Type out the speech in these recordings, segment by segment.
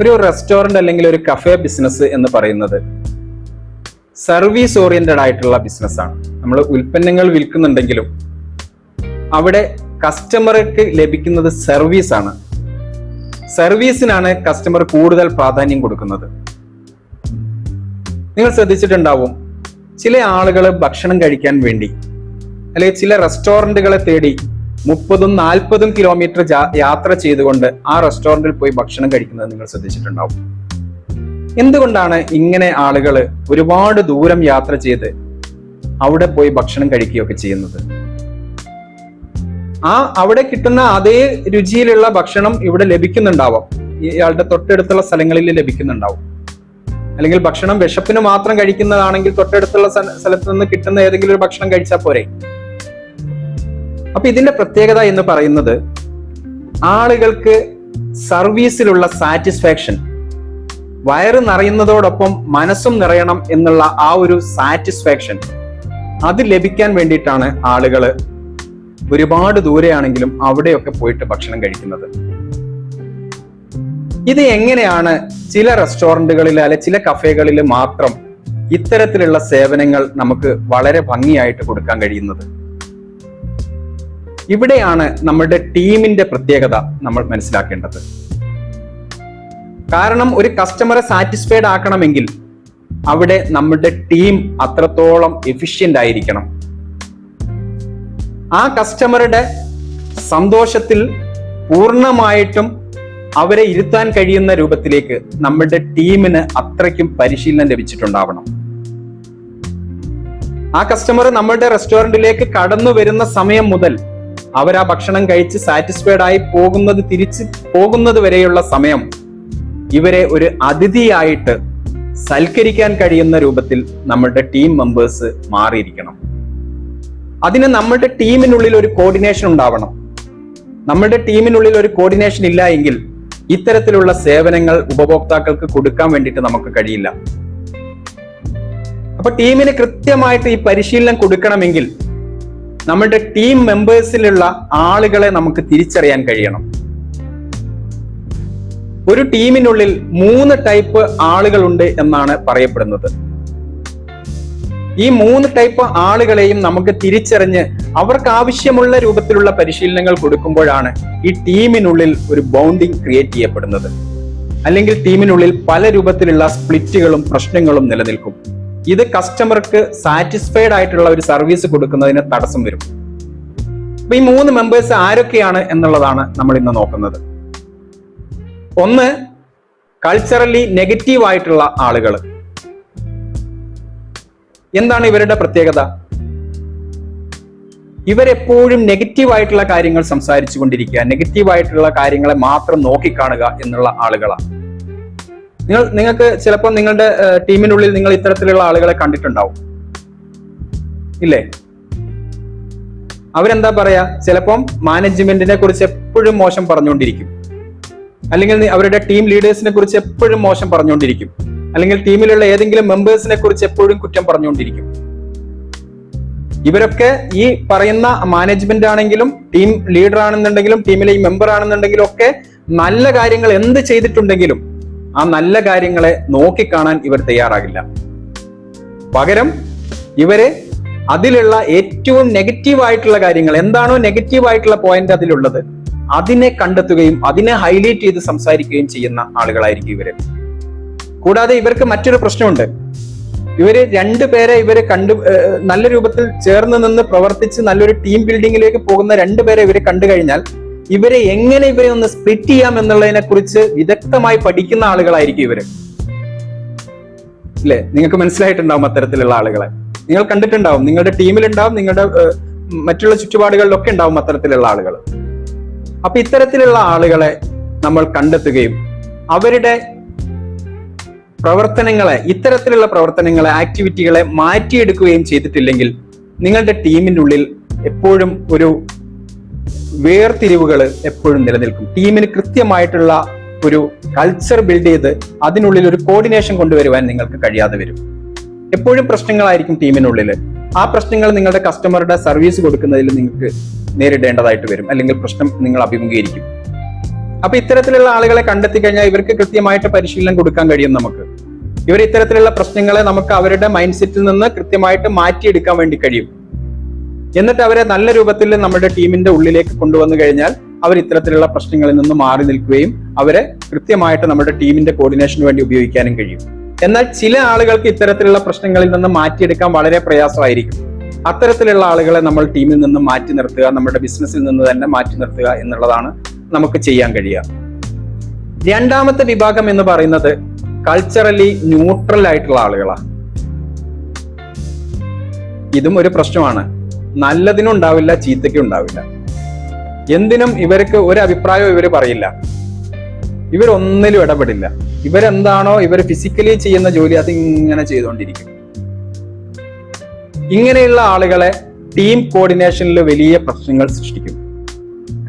ഒരു റെസ്റ്റോറന്റ് അല്ലെങ്കിൽ ഒരു കഫേ ബിസിനസ് എന്ന് പറയുന്നത് സർവീസ് ഓറിയന്റഡ് ആയിട്ടുള്ള ബിസിനസ്സാണ്. നമ്മൾ ഉൽപ്പന്നങ്ങൾ വിൽക്കുന്നുണ്ടെങ്കിലും അവിടെ കസ്റ്റമർക്ക് ലഭിക്കുന്നത് സർവീസാണ്. സർവീസിനാണ് കസ്റ്റമർ കൂടുതൽ പ്രാധാന്യം കൊടുക്കുന്നത്. നിങ്ങൾ ശ്രദ്ധിച്ചിട്ടുണ്ടാവും, ചില ആളുകൾ ഭക്ഷണം കഴിക്കാൻ വേണ്ടി അല്ലെങ്കിൽ ചില റെസ്റ്റോറന്റുകളെ തേടി 30-40 കിലോമീറ്റർ യാത്ര ചെയ്തുകൊണ്ട് ആ റെസ്റ്റോറന്റിൽ പോയി ഭക്ഷണം കഴിക്കുന്നത് നിങ്ങൾ ശ്രദ്ധിച്ചിട്ടുണ്ടാവും. എന്തുകൊണ്ടാണ് ഇങ്ങനെ ആളുകൾ ഒരുപാട് ദൂരം യാത്ര ചെയ്ത് അവിടെ പോയി ഭക്ഷണം കഴിക്കുകയൊക്കെ ചെയ്യുന്നത്? അവിടെ കിട്ടുന്ന അതേ രുചിയിലുള്ള ഭക്ഷണം ഇവിടെ ലഭിക്കുന്നുണ്ടാവാം, ഇയാളുടെ തൊട്ടടുത്തുള്ള സ്ഥലങ്ങളിൽ ലഭിക്കുന്നുണ്ടാവും. അല്ലെങ്കിൽ ഭക്ഷണം വിശപ്പിന് മാത്രം കഴിക്കുന്നതാണെങ്കിൽ തൊട്ടടുത്തുള്ള സ്ഥലത്ത് നിന്ന് കിട്ടുന്ന ഏതെങ്കിലും ഒരു ഭക്ഷണം കഴിച്ചാൽ പോരെ. അപ്പൊ ഇതിന്റെ പ്രത്യേകത എന്ന് പറയുന്നത് ആളുകൾക്ക് സർവീസിലുള്ള സാറ്റിസ്ഫാക്ഷൻ, വയറ് നിറയുന്നതോടൊപ്പം മനസ്സും നിറയണം എന്നുള്ള ആ ഒരു സാറ്റിസ്ഫാക്ഷൻ, അത് ലഭിക്കാൻ വേണ്ടിയിട്ടാണ് ആളുകൾ ഒരുപാട് ദൂരെയാണെങ്കിലും അവിടെയൊക്കെ പോയിട്ട് ഭക്ഷണം കഴിക്കുന്നത്. ഇത് എങ്ങനെയാണ് ചില റെസ്റ്റോറന്റുകളിൽ അല്ലെ ചില കഫേകളിൽ മാത്രം ഇത്തരത്തിലുള്ള സേവനങ്ങൾ നമുക്ക് വളരെ ഭംഗിയായിട്ട് കൊടുക്കാൻ കഴിയുന്നത്? ഇവിടെയാണ് നമ്മുടെ ടീമിന്റെ പ്രത്യേകത നമ്മൾ മനസ്സിലാക്കേണ്ടത്. കാരണം ഒരു കസ്റ്റമറെ സാറ്റിസ്ഫൈഡ് ആക്കണമെങ്കിൽ അവിടെ നമ്മുടെ ടീം അത്രത്തോളം എഫിഷ്യന്റ് ആയിരിക്കണം. ആ കസ്റ്റമറുടെ സന്തോഷത്തിൽ പൂർണ്ണമായിട്ടും അവരെ ഇരുത്താൻ കഴിയുന്ന രൂപത്തിലേക്ക് നമ്മുടെ ടീമിന് അത്രയ്ക്കും പരിശീലനം ലഭിച്ചിട്ടുണ്ടാവണം. ആ കസ്റ്റമർ നമ്മുടെ റെസ്റ്റോറന്റിലേക്ക് കടന്നു വരുന്ന സമയം മുതൽ അവർ ആ ഭക്ഷണം കഴിച്ച് സാറ്റിസ്ഫൈഡ് ആയി തിരിച്ച് പോകുന്നത് വരെയുള്ള സമയം ഇവരെ ഒരു അതിഥിയായിട്ട് സൽക്കരിക്കാൻ കഴിയുന്ന രൂപത്തിൽ നമ്മുടെ ടീം മെമ്പേഴ്സ് മാറിയിരിക്കണം. അതിന് നമ്മുടെ ടീമിനുള്ളിൽ ഒരു കോർഡിനേഷൻ ഉണ്ടാവണം. നമ്മുടെ ടീമിനുള്ളിൽ ഒരു കോർഡിനേഷൻ ഇല്ല എങ്കിൽ ഇത്തരത്തിലുള്ള സേവനങ്ങൾ ഉപഭോക്താക്കൾക്ക് കൊടുക്കാൻ വേണ്ടിയിട്ട് നമുക്ക് കഴിയില്ല. അപ്പൊ ടീമിന് കൃത്യമായിട്ട് ഈ പരിശീലനം കൊടുക്കണമെങ്കിൽ നമ്മുടെ ടീം മെമ്പേഴ്സിലുള്ള ആളുകളെ നമുക്ക് തിരിച്ചറിയാൻ കഴിയണം. ഒരു ടീമിനുള്ളിൽ 3 ടൈപ്പ് ആളുകളുണ്ട് എന്നാണ് പറയപ്പെടുന്നത്. ഈ 3 ടൈപ്പ് ആളുകളെയും നമുക്ക് തിരിച്ചറിഞ്ഞ് അവർക്ക് ആവശ്യമുള്ള രൂപത്തിലുള്ള പരിശീലനങ്ങൾ കൊടുക്കുമ്പോഴാണ് ഈ ടീമിനുള്ളിൽ ഒരു ബോണ്ടിങ് ക്രിയേറ്റ് ചെയ്യപ്പെടുന്നത്. അല്ലെങ്കിൽ ടീമിനുള്ളിൽ പല രൂപത്തിലുള്ള സ്പ്ലിറ്റുകളും പ്രശ്നങ്ങളും നിലനിൽക്കും. ഇത് കസ്റ്റമർക്ക് സാറ്റിസ്ഫൈഡ് ആയിട്ടുള്ള ഒരു സർവീസ് കൊടുക്കുന്നതിന് തടസ്സം വരും. അപ്പൊ ഈ 3 മെമ്പേഴ്സ് ആരൊക്കെയാണ് എന്നുള്ളതാണ് നമ്മൾ ഇന്ന് നോക്കുന്നത്. ഒന്ന്, കൾച്ചറലി നെഗറ്റീവ് ആയിട്ടുള്ള ആളുകൾ. എന്താണ് ഇവരുടെ പ്രത്യേകത? ഇവരെപ്പോഴും നെഗറ്റീവ് ആയിട്ടുള്ള കാര്യങ്ങൾ സംസാരിച്ചു കൊണ്ടിരിക്കുക, നെഗറ്റീവ് ആയിട്ടുള്ള കാര്യങ്ങളെ മാത്രം നോക്കിക്കാണുക എന്നുള്ള ആളുകളാണ്. നിങ്ങൾക്ക് ചിലപ്പോൾ നിങ്ങളുടെ ടീമിനുള്ളിൽ നിങ്ങൾ ഇത്തരത്തിലുള്ള ആളുകളെ കണ്ടിട്ടുണ്ടാവും, ഇല്ലേ? അവരെന്താ പറയാ, ചിലപ്പം മാനേജ്മെന്റിനെ കുറിച്ച് എപ്പോഴും മോശം പറഞ്ഞുകൊണ്ടിരിക്കും, അല്ലെങ്കിൽ അവരുടെ ടീം ലീഡേഴ്സിനെ കുറിച്ച് എപ്പോഴും മോശം പറഞ്ഞുകൊണ്ടിരിക്കും, അല്ലെങ്കിൽ ടീമിലുള്ള ഏതെങ്കിലും മെമ്പേഴ്സിനെ കുറിച്ച് എപ്പോഴും കുറ്റം പറഞ്ഞുകൊണ്ടിരിക്കും. ഇവരൊക്കെ ഈ പറയുന്ന മാനേജ്മെന്റ് ആണെങ്കിലും ടീം ലീഡർ ആണെന്നുണ്ടെങ്കിലും ടീമിലെ ഈ മെമ്പർ ആണെന്നുണ്ടെങ്കിലും ഒക്കെ നല്ല കാര്യങ്ങൾ എന്ത് ചെയ്തിട്ടുണ്ടെങ്കിലും ആ നല്ല കാര്യങ്ങളെ നോക്കിക്കാണാൻ ഇവർ തയ്യാറാകില്ല. പകരം ഇവര് അതിലുള്ള ഏറ്റവും നെഗറ്റീവ് ആയിട്ടുള്ള കാര്യങ്ങൾ, എന്താണോ നെഗറ്റീവ് ആയിട്ടുള്ള പോയിന്റ് അതിലുള്ളത്, അതിനെ കണ്ടെത്തുകയും അതിനെ ഹൈലൈറ്റ് ചെയ്ത് സംസാരിക്കുകയും ചെയ്യുന്ന ആളുകളായിരിക്കും ഇവര്. കൂടാതെ ഇവർക്ക് മറ്റൊരു പ്രശ്നമുണ്ട്. ഇവര് 2 പേരെ നല്ല രൂപത്തിൽ ചേർന്ന് നിന്ന് പ്രവർത്തിച്ച് നല്ലൊരു ടീം ബിൽഡിങ്ങിലേക്ക് പോകുന്ന 2 പേരെ ഇവരെ കണ്ടു കഴിഞ്ഞാൽ ഇവരെ എങ്ങനെ ഇവരെ ഒന്ന് സ്പ്ലിറ്റ് ചെയ്യാം എന്നുള്ളതിനെ കുറിച്ച് വിദഗ്ധമായി പഠിക്കുന്ന ആളുകളായിരിക്കും ഇവര്. അല്ലെ? നിങ്ങൾക്ക് മനസ്സിലായിട്ടുണ്ടാവും അത്തരത്തിലുള്ള ആളുകളെ. നിങ്ങൾ കണ്ടിട്ടുണ്ടാവും, നിങ്ങളുടെ ടീമിലുണ്ടാവും, നിങ്ങളുടെ മറ്റുള്ള ചുറ്റുപാടുകളിലൊക്കെ ഉണ്ടാവും അത്തരത്തിലുള്ള ആളുകൾ. അപ്പൊ ഇത്തരത്തിലുള്ള ആളുകളെ നമ്മൾ കണ്ടെത്തുകയും അവരുടെ ഇത്തരത്തിലുള്ള പ്രവർത്തനങ്ങളെ, ആക്ടിവിറ്റികളെ മാറ്റിയെടുക്കുകയും ചെയ്തിട്ടില്ലെങ്കിൽ നിങ്ങളുടെ ടീമിന്റെ ഉള്ളിൽ എപ്പോഴും ഒരു വേർതിരിവുകൾ എപ്പോഴും നിലനിൽക്കും. ടീമിന് കൃത്യമായിട്ടുള്ള ഒരു കൾച്ചർ ബിൽഡ് ചെയ്ത് അതിനുള്ളിൽ ഒരു കോർഡിനേഷൻ കൊണ്ടുവരുവാൻ നിങ്ങൾക്ക് കഴിയാതെ വരും. എപ്പോഴും പ്രശ്നങ്ങളായിരിക്കും ടീമിനുള്ളിൽ. ആ പ്രശ്നങ്ങൾ നിങ്ങളുടെ കസ്റ്റമറുടെ സർവീസ് കൊടുക്കുന്നതിൽ നിങ്ങൾക്ക് നേരിടേണ്ടതായിട്ട് വരും, അല്ലെങ്കിൽ പ്രശ്നം നിങ്ങൾ അഭിമുഖീകരിക്കും. അപ്പൊ ഇത്തരത്തിലുള്ള ആളുകളെ കണ്ടെത്തി കഴിഞ്ഞാൽ ഇവർക്ക് കൃത്യമായിട്ട് പരിശീലനം കൊടുക്കാൻ കഴിയും നമുക്ക്. ഇവർ ഇത്തരത്തിലുള്ള പ്രശ്നങ്ങളെ നമുക്ക് അവരുടെ മൈൻഡ് സെറ്റിൽ നിന്ന് കൃത്യമായിട്ട് മാറ്റിയെടുക്കാൻ വേണ്ടി കഴിയും. എന്നിട്ട് അവരെ നല്ല രൂപത്തിൽ നമ്മുടെ ടീമിന്റെ ഉള്ളിലേക്ക് കൊണ്ടുവന്നു കഴിഞ്ഞാൽ അവർ ഇത്തരത്തിലുള്ള പ്രശ്നങ്ങളിൽ നിന്ന് മാറി നിൽക്കുകയും അവരെ കൃത്യമായിട്ട് നമ്മുടെ ടീമിന്റെ കോർഡിനേഷന് വേണ്ടി ഉപയോഗിക്കാനും കഴിയും. എന്നാൽ ചില ആളുകൾക്ക് ഇത്തരത്തിലുള്ള പ്രശ്നങ്ങളിൽ നിന്ന് മാറ്റിയെടുക്കാൻ വളരെ പ്രയാസമായിരിക്കും. അത്തരത്തിലുള്ള ആളുകളെ നമ്മൾ ടീമിൽ നിന്ന് മാറ്റി നിർത്തുക, നമ്മുടെ ബിസിനസ്സിൽ നിന്ന് തന്നെ മാറ്റി നിർത്തുക എന്നുള്ളതാണ് നമുക്ക് ചെയ്യാൻ കഴിയുക. രണ്ടാമത്തെ വിഭാഗം എന്ന് പറയുന്നത് കൾച്ചറലി ന്യൂട്രൽ ആയിട്ടുള്ള ആളുകളാണ്. ഇതും ഒരു പ്രശ്നമാണ്. നല്ലതിനും ഉണ്ടാവില്ല, ചീത്തയ്ക്കും ഉണ്ടാവില്ല. എന്തിനും ഇവർക്ക് ഒരു അഭിപ്രായവും ഇവർ പറയില്ല. ഇവരൊന്നിലും ഇടപെടില്ല. ഇവരെന്താണോ ഇവർ ഫിസിക്കലി ചെയ്യുന്ന ജോലി അത് ഇങ്ങനെ ചെയ്തുകൊണ്ടിരിക്കും. ഇങ്ങനെയുള്ള ആളുകളെ ടീം കോർഡിനേഷനിൽ വലിയ പ്രശ്നങ്ങൾ സൃഷ്ടിക്കും.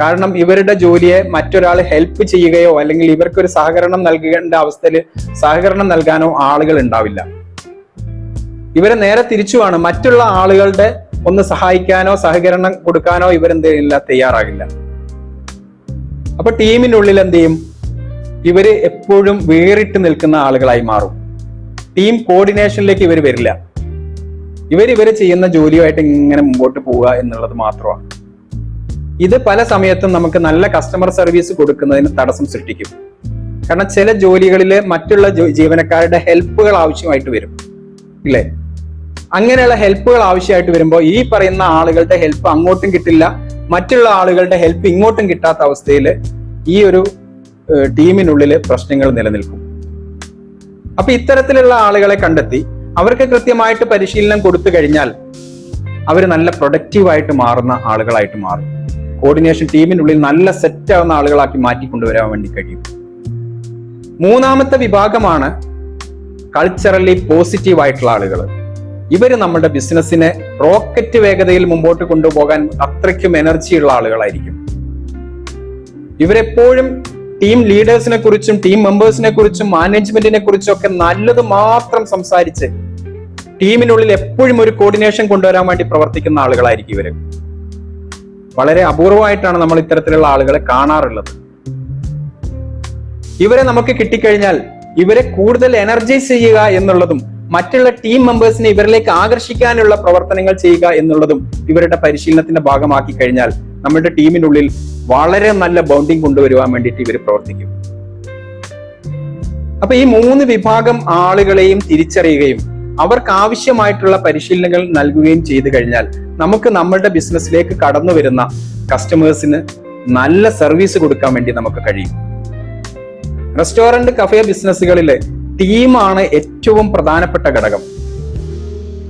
കാരണം ഇവരുടെ ജോലിയെ മറ്റൊരാൾ ഹെൽപ്പ് ചെയ്യുകയോ അല്ലെങ്കിൽ ഇവർക്കൊരു സഹകരണം നൽകേണ്ട അവസ്ഥയിൽ സഹകരണം നൽകാനോ ആളുകൾ ഉണ്ടാവില്ല. ഇവരെ നേരെ തിരിച്ചുമാണ്, മറ്റുള്ള ആളുകളുടെ ഒന്ന് സഹായിക്കാനോ സഹകരണം കൊടുക്കാനോ ഇവരെന്തില്ല തയ്യാറാകില്ല. അപ്പൊ ടീമിനുള്ളിൽ എന്ത് ചെയ്യും? ഇവര് എപ്പോഴും വേറിട്ട് നിൽക്കുന്ന ആളുകളായി മാറും. ടീം കോർഡിനേഷനിലേക്ക് ഇവർ വരില്ല. ഇവര് ചെയ്യുന്ന ജോലിയുമായിട്ട് ഇങ്ങനെ മുമ്പോട്ട് പോവുക എന്നുള്ളത് മാത്രമാണ്. ഇത് പല സമയത്തും നമുക്ക് നല്ല കസ്റ്റമർ സർവീസ് കൊടുക്കുന്നതിന് തടസ്സം സൃഷ്ടിക്കും. കാരണം ചില ജോലികളിൽ മറ്റുള്ള ജീവനക്കാരുടെ ഹെൽപ്പുകൾ ആവശ്യമായിട്ട് വരും, ഇല്ലേ? അങ്ങനെയുള്ള ഹെൽപ്പുകൾ ആവശ്യമായിട്ട് വരുമ്പോൾ ഈ പറയുന്ന ആളുകളുടെ ഹെൽപ്പ് അങ്ങോട്ടും കിട്ടില്ല, മറ്റുള്ള ആളുകളുടെ ഹെൽപ്പ് ഇങ്ങോട്ടും കിട്ടാത്ത അവസ്ഥയിൽ ഈ ഒരു ടീമിനുള്ളിൽ പ്രശ്നങ്ങൾ നിലനിൽക്കും. അപ്പൊ ഇത്തരത്തിലുള്ള ആളുകളെ കണ്ടെത്തി അവർക്ക് കൃത്യമായിട്ട് പരിശീലനം കൊടുത്തു കഴിഞ്ഞാൽ അവർ നല്ല പ്രൊഡക്റ്റീവായിട്ട് മാറുന്ന ആളുകളായിട്ട് മാറും. കോർഡിനേഷൻ ടീമിനുള്ളിൽ നല്ല സെറ്റ് ആവുന്ന ആളുകളാക്കി മാറ്റിക്കൊണ്ടുവരാൻ വേണ്ടി കഴിയും. മൂന്നാമത്തെ വിഭാഗമാണ് കൾച്ചറലി പോസിറ്റീവ് ആയിട്ടുള്ള ആളുകൾ. ഇവര് നമ്മുടെ ബിസിനസ്സിനെ റോക്കറ്റ് വേഗതയിൽ മുമ്പോട്ട് കൊണ്ടുപോകാൻ അത്രയ്ക്കും എനർജിയുള്ള ആളുകളായിരിക്കും. ഇവരെപ്പോഴും ടീം ലീഡേഴ്സിനെ കുറിച്ചും ടീം മെമ്പേഴ്സിനെ കുറിച്ചും മാനേജ്മെന്റിനെ കുറിച്ചും ഒക്കെ നല്ലത് മാത്രം സംസാരിച്ച് ടീമിനുള്ളിൽ എപ്പോഴും ഒരു കോർഡിനേഷൻ കൊണ്ടുവരാൻ വേണ്ടി പ്രവർത്തിക്കുന്ന ആളുകളായിരിക്കും ഇവര്. വളരെ അപൂർവമായിട്ടാണ് നമ്മൾ ഇത്തരത്തിലുള്ള ആളുകളെ കാണാറുള്ളത്. ഇവരെ നമുക്ക് കിട്ടിക്കഴിഞ്ഞാൽ ഇവരെ കൂടുതൽ എനർജൈസ് ചെയ്യുക എന്നുള്ളതും മറ്റുള്ള ടീം മെമ്പേഴ്സിനെ ഇവരിലേക്ക് ആകർഷിക്കാനുള്ള പ്രവർത്തനങ്ങൾ ചെയ്യുക എന്നുള്ളതും ഇവരുടെ പരിശീലനത്തിന്റെ ഭാഗമാക്കി കഴിഞ്ഞാൽ നമ്മുടെ ടീമിനുള്ളിൽ വളരെ നല്ല ബോണ്ടിങ് കൊണ്ടുവരുവാൻ വേണ്ടിയിട്ട് ഇവർ പ്രവർത്തിക്കും. അപ്പൊ ഈ 3 വിഭാഗം ആളുകളെയും തിരിച്ചറിയുകയും അവർക്ക് ആവശ്യമായിട്ടുള്ള പരിശീലനങ്ങൾ നൽകുകയും ചെയ്തു കഴിഞ്ഞാൽ നമുക്ക് നമ്മുടെ ബിസിനസ്സിലേക്ക് കടന്നു വരുന്ന കസ്റ്റമേഴ്സിന് നല്ല സർവീസ് കൊടുക്കാൻ വേണ്ടി നമുക്ക് കഴിയും. റെസ്റ്റോറന്റ് കഫേ ബിസിനസ്സുകളിലെ ടീമാണ് ഏറ്റവും പ്രധാനപ്പെട്ട ഘടകം.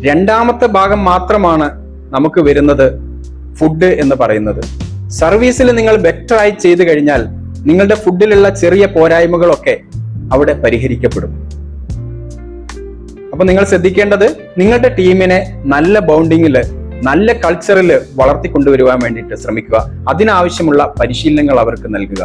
രണ്ടാമത്തെ ഭാഗം മാത്രമാണ് നമുക്ക് വരുന്നത് ഫുഡ് എന്ന് പറയുന്നത്. സർവീസിൽ നിങ്ങൾ ബെറ്റർ ആയി ചെയ്തു കഴിഞ്ഞാൽ നിങ്ങളുടെ ഫുഡിലുള്ള ചെറിയ പോരായ്മകളൊക്കെ അവിടെ പരിഹരിക്കപ്പെടും. അപ്പൊ നിങ്ങൾ ശ്രദ്ധിക്കേണ്ടത് നിങ്ങളുടെ ടീമിനെ നല്ല ബോണ്ടിങ്ങില് നല്ല കൾച്ചറിൽ വളർത്തിക്കൊണ്ടുവരുവാൻ വേണ്ടിയിട്ട് ശ്രമിക്കുക. അതിനാവശ്യമുള്ള പരിശീലനങ്ങൾ അവർക്ക് നൽകുക.